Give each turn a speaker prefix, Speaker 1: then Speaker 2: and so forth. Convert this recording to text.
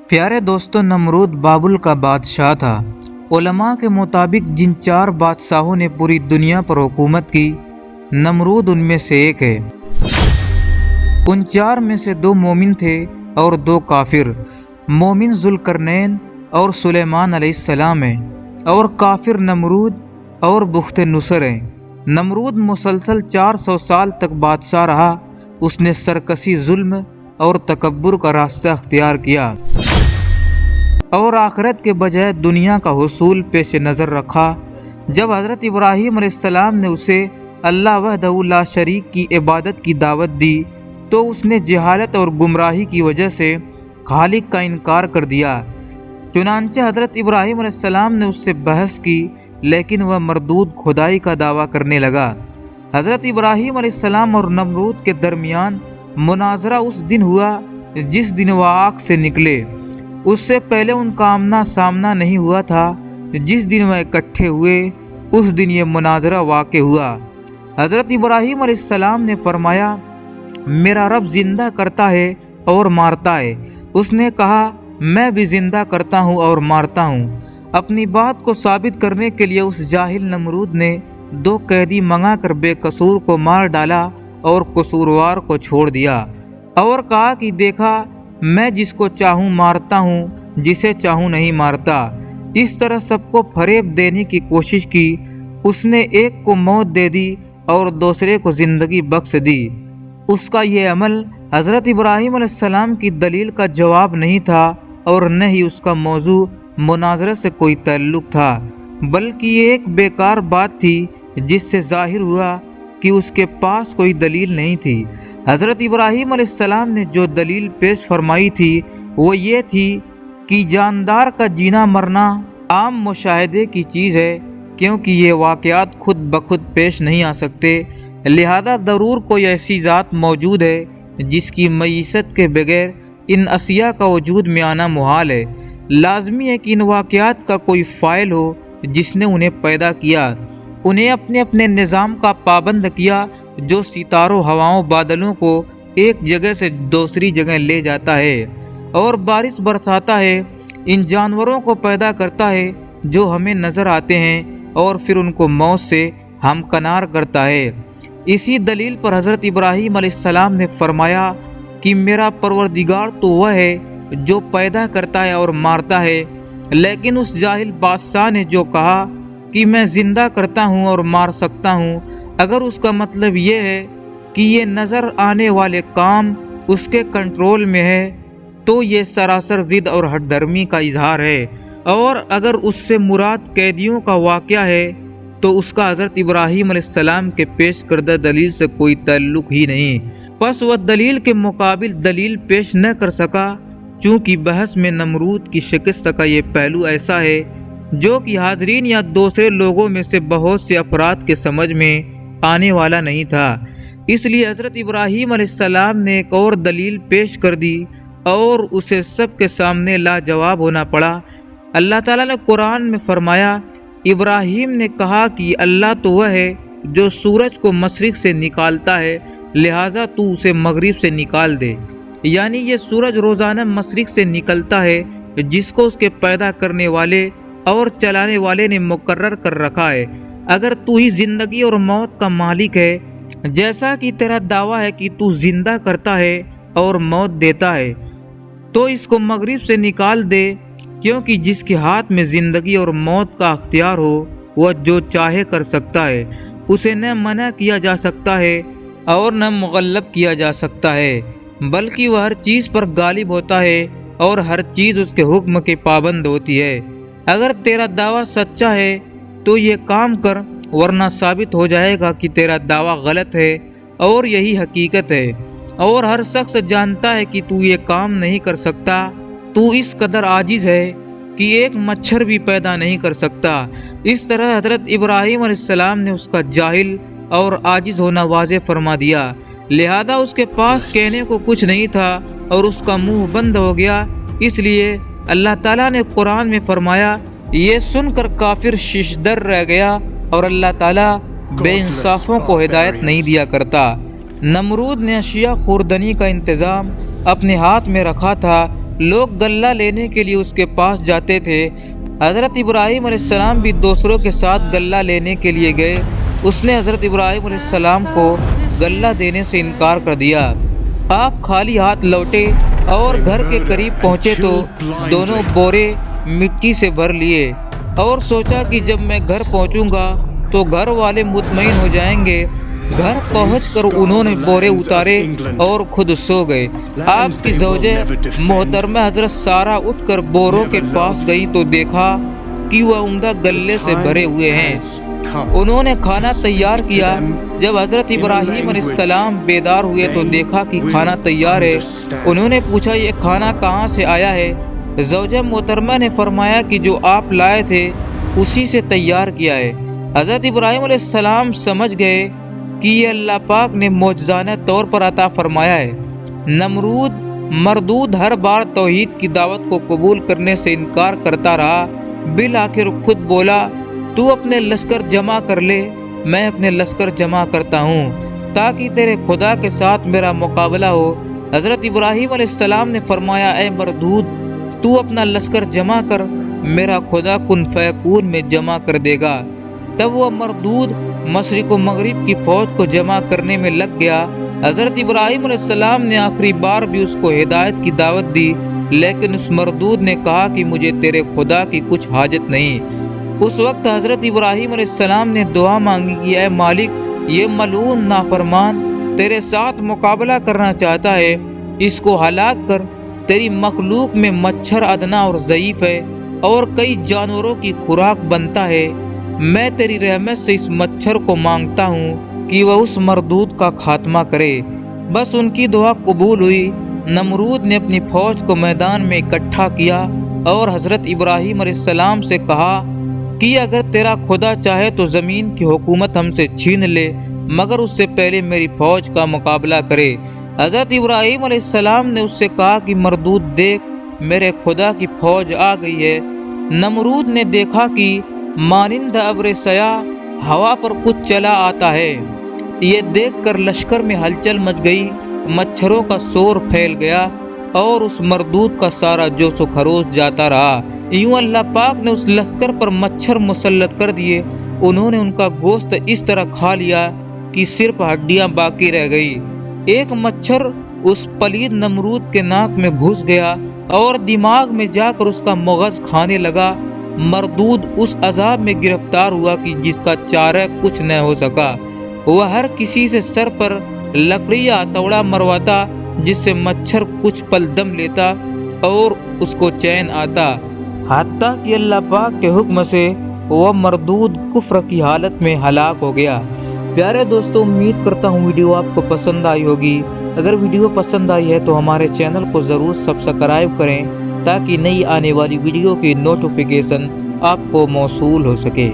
Speaker 1: پیارے دوستو، نمرود بابل کا بادشاہ تھا۔ علماء کے مطابق جن 4 بادشاہوں نے پوری دنیا پر حکومت کی، نمرود ان میں سے ایک ہے۔ ان 4 میں سے 2 مومن تھے اور 2 کافر۔ مومن ذوالقرنین اور سلیمان علیہ السلام ہیں، اور کافر نمرود اور بخت نصر ہیں۔ نمرود مسلسل 400 سال تک بادشاہ رہا۔ اس نے سرکشی، ظلم اور تکبر کا راستہ اختیار کیا، اور آخرت کے بجائے دنیا کا حصول پیش نظر رکھا۔ جب حضرت ابراہیم علیہ السلام نے اسے اللہ وحدہ لا شریک کی عبادت کی دعوت دی تو اس نے جہالت اور گمراہی کی وجہ سے خالق کا انکار کر دیا۔ چنانچہ حضرت ابراہیم علیہ السلام نے اس سے بحث کی، لیکن وہ مردود خدائی کا دعویٰ کرنے لگا۔ حضرت ابراہیم علیہ السلام اور نمرود کے درمیان مناظرہ اس دن ہوا جس دن وہ آگ سے نکلے۔ اس سے پہلے ان کا آمنا سامنا نہیں ہوا تھا۔ جس دن وہ اکٹھے ہوئے اس دن یہ مناظرہ واقع ہوا۔ حضرت ابراہیم علیہ السلام نے فرمایا، میرا رب زندہ کرتا ہے اور مارتا ہے۔ اس نے کہا، میں بھی زندہ کرتا ہوں اور مارتا ہوں۔ اپنی بات کو ثابت کرنے کے لیے اس جاہل نمرود نے 2 قیدی منگا کر بے قصور کو مار ڈالا اور قصوروار کو چھوڑ دیا، اور کہا کہ دیکھا، میں جس کو چاہوں مارتا ہوں، جسے چاہوں نہیں مارتا۔ اس طرح سب کو فریب دینے کی کوشش کی۔ اس نے ایک کو موت دے دی اور دوسرے کو زندگی بخش دی۔ اس کا یہ عمل حضرت ابراہیم علیہ السلام کی دلیل کا جواب نہیں تھا، اور نہ ہی اس کا موضوع مناظرہ سے کوئی تعلق تھا، بلکہ یہ ایک بیکار بات تھی جس سے ظاہر ہوا کہ اس کے پاس کوئی دلیل نہیں تھی۔ حضرت ابراہیم علیہ السلام نے جو دلیل پیش فرمائی تھی وہ یہ تھی کہ جاندار کا جینا مرنا عام مشاہدے کی چیز ہے، کیونکہ یہ واقعات خود بخود پیش نہیں آ سکتے، لہذا ضرور کوئی ایسی ذات موجود ہے جس کی معیشت کے بغیر ان اشیاء کا وجود میں آنا محال ہے۔ لازمی ہے کہ ان واقعات کا کوئی فاعل ہو جس نے انہیں پیدا کیا، انہیں اپنے اپنے نظام کا پابند کیا، جو ستاروں، ہواؤں، بادلوں کو ایک جگہ سے دوسری جگہ لے جاتا ہے اور بارش برساتا ہے، ان جانوروں کو پیدا کرتا ہے جو ہمیں نظر آتے ہیں، اور پھر ان کو موت سے ہمکنار کرتا ہے۔ اسی دلیل پر حضرت ابراہیم علیہ السلام نے فرمایا کہ میرا پروردگار تو وہ ہے جو پیدا کرتا ہے اور مارتا ہے، لیکن اس جاہل بادشاہ نے جو کہا کہ میں زندہ کرتا ہوں اور مار سکتا ہوں، اگر اس کا مطلب یہ ہے کہ یہ نظر آنے والے کام اس کے کنٹرول میں ہے تو یہ سراسر ضد اور ہٹ دھرمی کا اظہار ہے، اور اگر اس سے مراد قیدیوں کا واقعہ ہے تو اس کا حضرت ابراہیم علیہ السلام کے پیش کردہ دلیل سے کوئی تعلق ہی نہیں۔ پس وہ دلیل کے مقابل دلیل پیش نہ کر سکا، چونکہ بحث میں نمرود کی شکست کا یہ پہلو ایسا ہے جو کہ حاضرین یا دوسرے لوگوں میں سے بہت سے افراد کے سمجھ میں آنے والا نہیں تھا۔ اس لیے حضرت ابراہیم علیہ السلام نے ایک اور دلیل پیش کر دی اور اسے سب کے سامنے لاجواب ہونا پڑا۔ اللہ تعالیٰ نے قرآن میں فرمایا، ابراہیم نے کہا کہ اللہ تو وہ ہے جو سورج کو مشرق سے نکالتا ہے، لہٰذا تو اسے مغرب سے نکال دے، یعنی یہ سورج روزانہ مشرق سے نکلتا ہے جس کو اس کے پیدا کرنے والے اور چلانے والے نے مقرر کر رکھا ہے۔ اگر تو ہی زندگی اور موت کا مالک ہے، جیسا کہ تیرا دعویٰ ہے کہ تو زندہ کرتا ہے اور موت دیتا ہے، تو اس کو مغرب سے نکال دے، کیونکہ جس کے ہاتھ میں زندگی اور موت کا اختیار ہو وہ جو چاہے کر سکتا ہے، اسے نہ منع کیا جا سکتا ہے اور نہ مغلب کیا جا سکتا ہے، بلکہ وہ ہر چیز پر غالب ہوتا ہے اور ہر چیز اس کے حکم کے پابند ہوتی ہے۔ اگر تیرا دعویٰ سچا ہے تو یہ کام کر، ورنہ ثابت ہو جائے گا کہ تیرا دعویٰ غلط ہے اور یہی حقیقت ہے، اور ہر شخص جانتا ہے کہ تو یہ کام نہیں کر سکتا۔ تو اس قدر عاجز ہے کہ ایک مچھر بھی پیدا نہیں کر سکتا۔ اس طرح حضرت ابراہیم علیہ السلام نے اس کا جاہل اور عاجز ہونا واضح فرما دیا، لہذا اس کے پاس کہنے کو کچھ نہیں تھا اور اس کا منہ بند ہو گیا۔ اس لیے اللہ تعالیٰ نے قرآن میں فرمایا، یہ سن کر کافر ششدر رہ گیا، اور اللہ تعالیٰ بے انصافوں کو ہدایت نہیں دیا کرتا۔ نمرود نے اشیاء خوردنی کا انتظام اپنے ہاتھ میں رکھا تھا، لوگ غلہ لینے کے لیے اس کے پاس جاتے تھے۔ حضرت ابراہیم علیہ السلام بھی دوسروں کے ساتھ غلہ لینے کے لیے گئے۔ اس نے حضرت ابراہیم علیہ السلام کو غلہ دینے سے انکار کر دیا۔ آپ خالی ہاتھ لوٹے اور گھر کے قریب پہنچے تو دونوں بورے مٹی سے بھر لیے اور سوچا کہ جب میں گھر پہنچوں گا تو گھر والے مطمئن ہو جائیں گے۔ گھر پہنچ کر انہوں نے بورے اتارے اور خود سو گئے۔ آپ کی زوجہ محترمہ حضرت سارہ اٹھ کر بوروں کے پاس گئیں تو دیکھا کہ وہ عمدہ غلے سے بھرے ہوئے ہیں۔ انہوں نے کھانا تیار کیا۔ جب حضرت ابراہیم علیہ السلام بیدار ہوئے تو دیکھا کہ کھانا تیار ہے۔ انہوں نے پوچھا یہ کھانا کہاں سے آیا ہے؟ زوجہ محترمہ نے فرمایا کہ جو آپ لائے تھے اسی سے تیار کیا ہے۔ حضرت ابراہیم علیہ السلام سمجھ گئے کہ یہ اللہ پاک نے معجزانہ طور پر عطا فرمایا ہے۔ نمرود مردود ہر بار توحید کی دعوت کو قبول کرنے سے انکار کرتا رہا۔ بالآخر خود بولا تو اپنے لشکر جمع کر لے، میں اپنے لشکر جمع کرتا ہوں تاکہ تیرے خدا کے ساتھ میرا مقابلہ ہو۔ حضرت ابراہیم علیہ السلام نے فرمایا اے مردود تو اپنا لشکر جمع کر، میرا خدا کن فیکون میں جمع کر دے گا۔ تب وہ مردود مشرق و مغرب کی فوج کو جمع کرنے میں لگ گیا۔ حضرت ابراہیم علیہ السلام نے آخری بار بھی اس کو ہدایت کی دعوت دی، لیکن اس مردود نے کہا کہ مجھے تیرے خدا کی کچھ حاجت نہیں۔ اس وقت حضرت ابراہیم علیہ السلام نے دعا مانگی کہ اے مالک یہ ملعون نافرمان تیرے ساتھ مقابلہ کرنا چاہتا ہے، اس کو ہلاک کر۔ تیری مخلوق میں مچھر ادنا اور ضعیف ہے اور کئی جانوروں کی خوراک بنتا ہے۔ میں تیری رحمت سے اس مچھر کو مانگتا ہوں کہ وہ اس مردود کا خاتمہ کرے۔ بس ان کی دعا قبول ہوئی۔ نمرود نے اپنی فوج کو میدان میں اکٹھا کیا اور حضرت ابراہیم علیہ السلام سے کہا کہ اگر تیرا خدا چاہے تو زمین کی حکومت ہم سے چھین لے، مگر اس سے پہلے میری فوج کا مقابلہ کرے۔ حضرت ابراہیم علیہ السلام نے اس سے کہا کہ مردود دیکھ میرے خدا کی فوج آ گئی ہے۔ نمرود نے دیکھا کہ مانند ابر سیاہ ہوا پر کچھ چلا آتا ہے۔ یہ دیکھ کر لشکر میں ہلچل مچ گئی، مچھروں کا شور پھیل گیا اور اس مردود کا سارا جوش و خروش جاتا رہا۔ یوں اللہ پاک نے اس لشکر پر مچھر مسلط کر دیے۔ انہوں نے ان کا گوشت اس طرح کھا لیا کہ صرف ہڈیاں باقی رہ گئی۔ ایک مچھر اس پلید نمرود کے ناک میں گھس گیا اور دماغ میں جا کر اس کا مغز کھانے لگا۔ مردود اس عذاب میں گرفتار ہوا کہ جس کا چارہ کچھ نہ ہو سکا۔ وہ ہر کسی سے سر پر لکڑی یا ہتھوڑا مرواتا جس سے مچھر کچھ پل دم لیتا اور اس کو چین آتا، حتیٰ کہ اللہ پاک کے حکم سے وہ مردود کفر کی حالت میں ہلاک ہو گیا۔ پیارے دوستوں، امید کرتا ہوں ویڈیو آپ کو پسند آئی ہوگی۔ اگر ویڈیو پسند آئی ہے تو ہمارے چینل کو ضرور سبسکرائب کریں تاکہ نئی آنے والی ویڈیو کی نوٹیفیکیشن آپ کو موصول ہو سکے۔